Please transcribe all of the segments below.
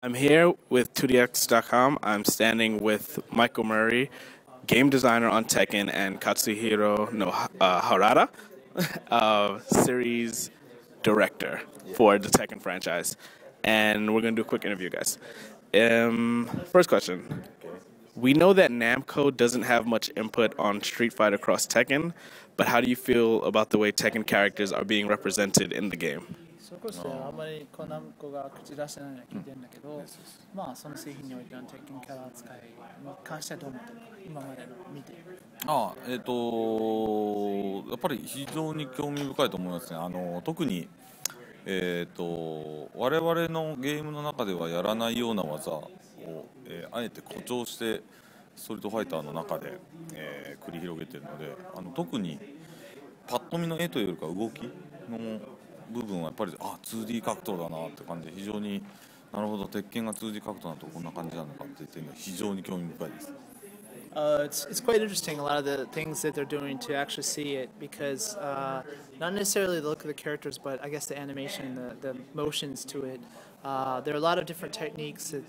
I'm here with 2DX.com. I'm standing with Michael Murray, game designer on Tekken, and Katsuhiro no, Harada, series director for the Tekken franchise. And we're going to do a quick interview, guys. First question. We know that Namco doesn't have much input on Street Fighter X Tekken, but how do you feel about the way Tekken characters are being represented in the game? そこそあまりナムコが口出してないのは聞いてるんだけど、まあその製品においての鉄拳キャラ扱いに関してはどう思ってるか、今までの見て。やっぱり非常に興味深いと思いますね。特に我々のゲームの中ではやらないような技を、あえて誇張してストリートファイターの中で、繰り広げているので、特にパッと見の絵というよりか動きの部分はやっぱり2D 格闘だなって感じで、非常になるほど鉄拳が 2D 格闘だとこんな感じなのかっていう点が非常に興味深いです。It's quite interesting, a lot of the things that they're doing to actually see it, because not necessarily the look of the characters, but I guess the animation, the motions to it. There are a lot of different techniques that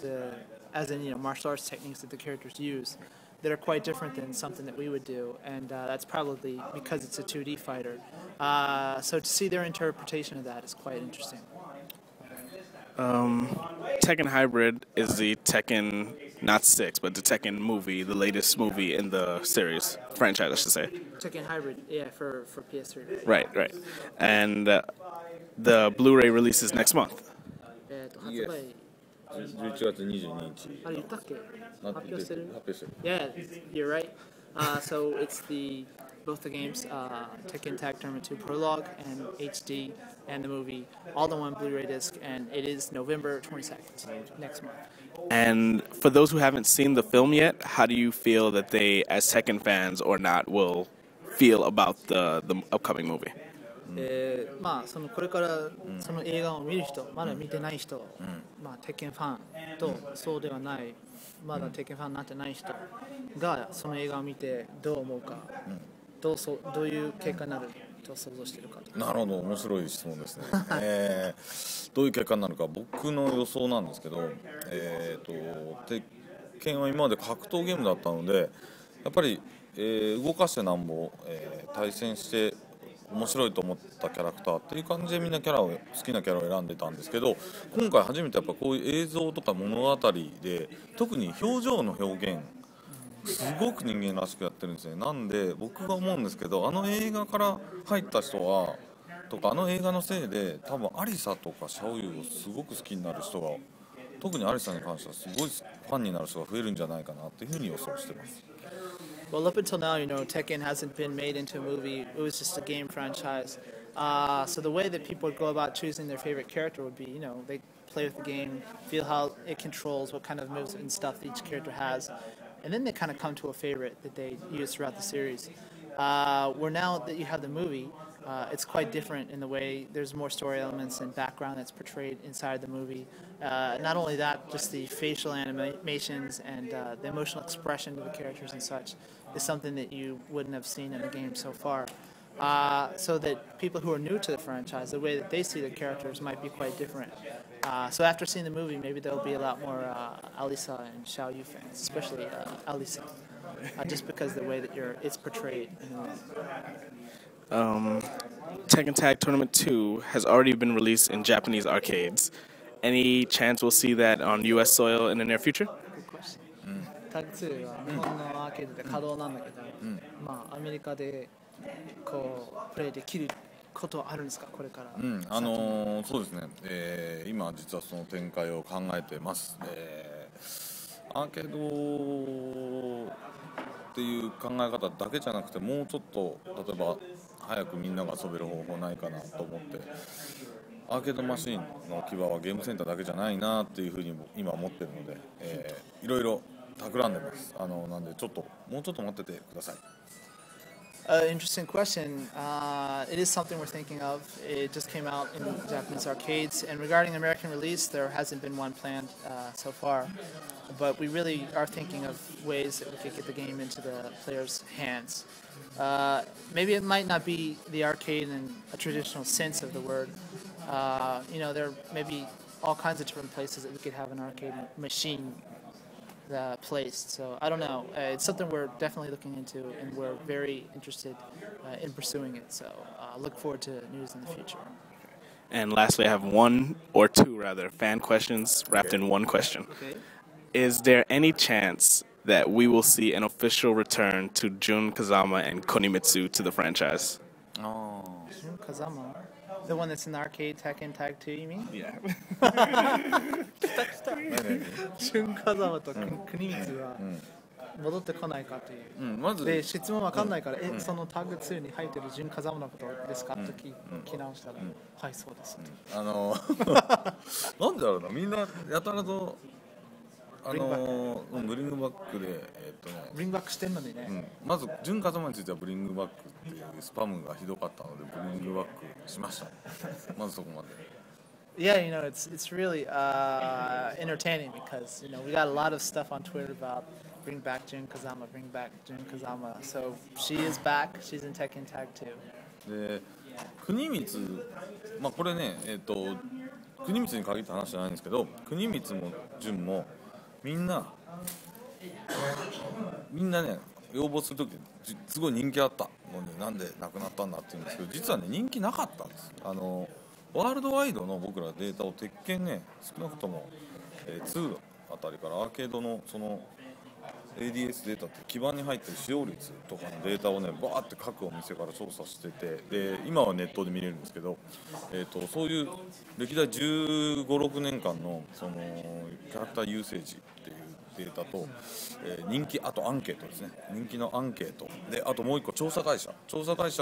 as in martial arts techniques that the characters use that are quite different than something that we would do, and that's probably because it's a 2D fighter. So to see their interpretation of that is quite interesting. Tekken Hybrid is the Tekken, not 6, but the Tekken movie, the latest movie in the series, franchise, I should say. Tekken Hybrid, yeah, for PS3. Right. And the Blu-ray releases next month. 11月22日。あれ言ったっけ？発表してる？Yeah, you're right. So it's both the games, Tekken Tag Tournament 2 Prologue and HD, and the movie, all in one Blu-ray disc, and it is November 22nd, next month. And for those who haven't seen the film yet, how do you feel that they, as Tekken fans or not, will feel about the upcoming movie? まあそのこれからその映画を見る人、まだ見てない人、まあテッケンファンとそうではない、まだテッケンファンになってない人がその映画を見てどう思うか、どういう結果になると想像しているか。なるほど、面白い質問ですね。どういう結果になるか、僕の予想なんですけど、鉄拳は今まで格闘ゲームだったので、やっぱり、動かしてなんぼ、対戦して面白いと思ったキャラクターっていう感じでみんな好きなキャラを選んでたんですけど、今回初めてやっぱこういう映像とか物語で特に表情の表現すごく人間らしくやってるんですね。なんで僕が思うんですけど、あの映画から入った人はとかあの映画のせいで多分アリサとかシャオユをすごく好きになる人が、特にアリサに関してはすごいファンになる人が増えるんじゃないかなっていうふうに予想してます。Well, up until now, Tekken hasn't been made into a movie. It was just a game franchise. So the way that people would go about choosing their favorite character would be, they play with the game, feel how it controls, what kind of moves and stuff each character has, and then they kind of come to a favorite that they use throughout the series. Where now that you have the movie, it's quite different in the way there's more story elements and background that's portrayed inside the movie. Not only that, just the facial animations and the emotional expression of the characters and such is something that you wouldn't have seen in the game so far. So that people who are new to the franchise, the way that they see the characters might be quite different. So after seeing the movie, maybe there'll be a lot more Alisa and Xiao Yu fans, especially Alisa, just because of the way that it's portrayed in the movie. Tekken Tag Tournament 2 has already been released in Japanese arcades. Any chance we'll see that on U.S. soil in the near future? Good question. タッグ2は日本のアーケードで稼働なんだけど、まあアメリカでこうプレイできることはあるんですか、これから。そうですね。今実はその展開を考えてます。アーケードっていう考え方だけじゃなくて、もうちょっと例えば早くみんなが遊べる方法ないかなと思って、アーケードマシンの基盤はゲームセンターだけじゃないなっていうふうに今思ってるので、いろいろ企んでます。なんでもうちょっと待っててください。Interesting question. It is something we're thinking of. It just came out in Japanese arcades, and regarding American release, there hasn't been one planned so far. But we really are thinking of ways that we could get the game into the players' hands. Maybe it might not be the arcade in a traditional sense of the word. There may be all kinds of different places that we could have an arcade machine placed. So I don't know. It's something we're definitely looking into, and we're very interested in pursuing it. So look forward to news in the future. And lastly, I have one or two rather fan questions wrapped in one question. Okay. Is there any chance that we will see an official return to Jun Kazama and Konimitsu to the franchise? Jun Kazama, the one that's in the arcade Tekken Tag 2, you mean? Yeah. ジュンカザマと国光が戻ってこないかという、まずで質問わかんないから、そのタグ2に入ってるジュンカザマのことですかと聞き直したら、はいそうですと、なんでだろうな、みんなやたらとブリングバックでブリングバックしてんのにね、まず純風間についてはブリングバックっていうスパムがひどかったのでブリングバックしましたまずそこまで。Yeah, you know, it's really entertaining because, you know, we got a lot of stuff on Twitter about bring back Jun Kazama, bring back Jun Kazama. So she is back. She's in Tekken Tag 2. で国光、まあこれね、国光に限った話じゃないんですけど、国光も純もみんなね要望するときすごい人気あったのになんでなくなったんだって言うんですけど、実はね人気なかったんです。ワールドワイドの僕らデータを鉄拳ね少なくとも、2あたりからアーケードのその ADS データって基板に入ってる使用率とかのデータをねバーって各お店から調査してて、で今はネットで見れるんですけど、そういう歴代15、6年間のそのキャラクターユーセージっていうデータと、人気、あとアンケートですね、人気のアンケートで、あともう一個調査会社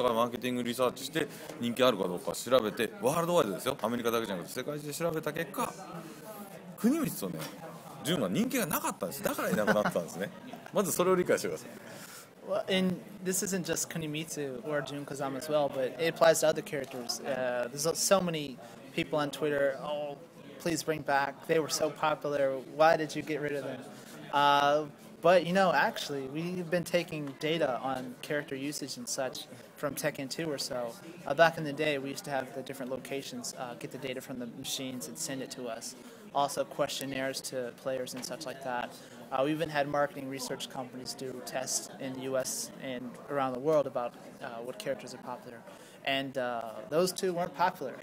がマーケティングリサーチして人気あるかどうか調べて、ワールドワイドですよ、アメリカだけじゃなくて世界中で調べた結果、国光とね純は人気がなかったんです。だからいなくなったんですねまずそれを理解してください。Well, and this isn't just Kunimitsu or Jun Kazama as well, but it applies to other characters. There's so many people on Twitter, oh, please bring back. They were so popular. Why did you get rid of them? But, you know, actually, we've been taking data on character usage and such from Tekken 2 or so. Back in the day, we used to have the different locations get the data from the machines and send it to us. Also questionnaires to players and such like that. We even had marketing research companies do tests in the U.S. and around the world about what characters are popular. And those two weren't popular.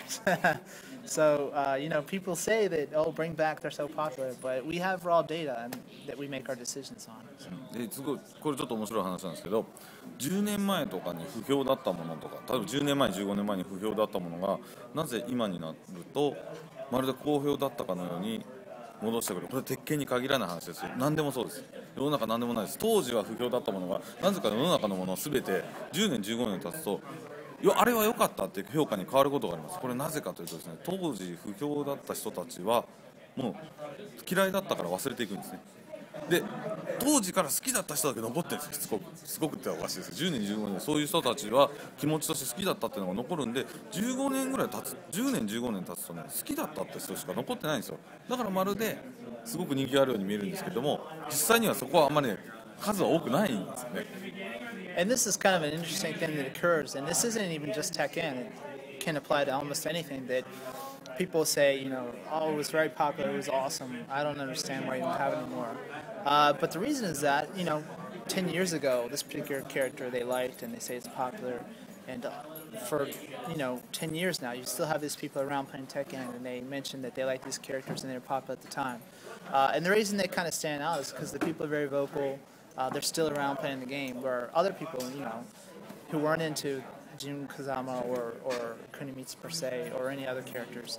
So, you know, people say that, oh, bring back, they're so popular. But we have raw data and that we make our decisions on. ですごいこれちょっと面白い話なんですけど、10年前とかに不評だったものとか、例えば10年前15年前に不評だったものがなぜ今になるとまるで好評だったかのように戻してくる。これ鉄拳に限らない話ですよ。何でもそうです。世の中何でもないです。当時は不評だったものがなぜか世の中のものを全て10年15年経つとあれは良かったっていう評価に変わることがあります。これなぜかというとですね、当時不評だった人たちはもう嫌いだったから忘れていくんですね。で当時から好きだった人だけ残ってるんですよ。しつこくっておかしいです。10年15年でそういう人たちは気持ちとして好きだったっていうのが残るんで、15年ぐらい経つ、10年15年経つとね好きだったって人しか残ってないんですよ。だからまるですごく人気があるように見えるんですけども、実際にはそこはあんまり、ね、数は多くないんですよね。And this is kind of an interesting thing that occurs, and this isn't even just Tekken. It can apply to almost anything that people say, you know, oh, it was very popular, it was awesome. I don't understand why you don't have it anymore. But the reason is that, you know, 10 years ago, this particular character they liked and they say it's popular. And for, you know, 10 years now, you still have these people around playing Tekken, and they mention that they like these characters and they're popular at the time. And the reason they kind of stand out is because the people are very vocal. They're still around playing the game, where other people, you know, who weren't into Jun Kazama or Kunimitsu per se or any other characters,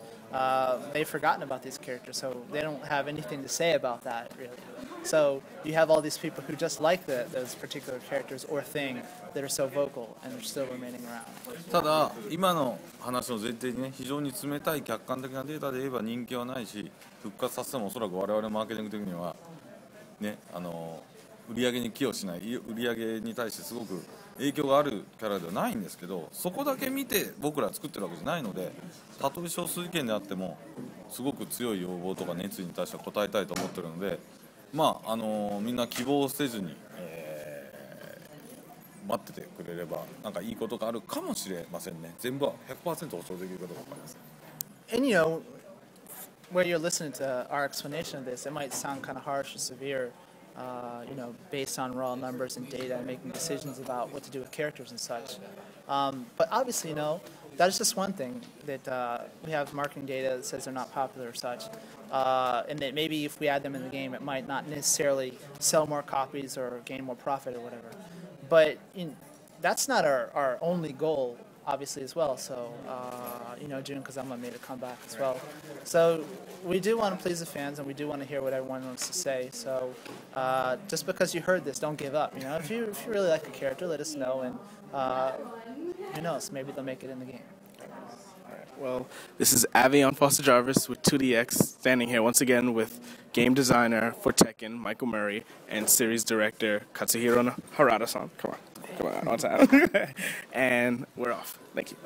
they've forgotten about these characters, so they don't have anything to say about that, really. So you have all these people who just like those particular characters or thing that are so vocal and they're still remaining around. ただ今の話の前提にね、非常に冷たい客観的なデータで言えば人気はないし、復活させてもおそらく我々マーケティング的にはね、売り上げに寄与しない、売り上げに対してすごく影響があるキャラではないんですけど、そこだけ見て僕らは作ってるわけじゃないので、たとえ少数意見であってもすごく強い要望とか熱意に対しては応えたいと思ってるので、まあみんな希望せずに、待っててくれればなんかいいことがあるかもしれませんね。全部は 100% 保証できるかどうかわかりません。And you know, where you're listening to our explanation of this, it might sound kind of harsh or severe, based on raw numbers and data and making decisions about what to do with characters and such. But obviously, that is just one thing that we have marketing data that says they're not popular or such. And that maybe if we add them in the game, it might not necessarily sell more copies or gain more profit or whatever. But that's not our only goal, obviously, as well. So, Jun Kazama made a comeback as well. So we do want to please the fans, and we do want to hear what everyone wants to say. So just because you heard this, don't give up. If you really like a character, let us know, and who knows, maybe they'll make it in the game. Well, this is Avion Foster Jarvis with 2DX, standing here once again with game designer for Tekken, Michael Murray, and series director, Katushiro Harada-san. Come on, one time. And we're off. Thank you.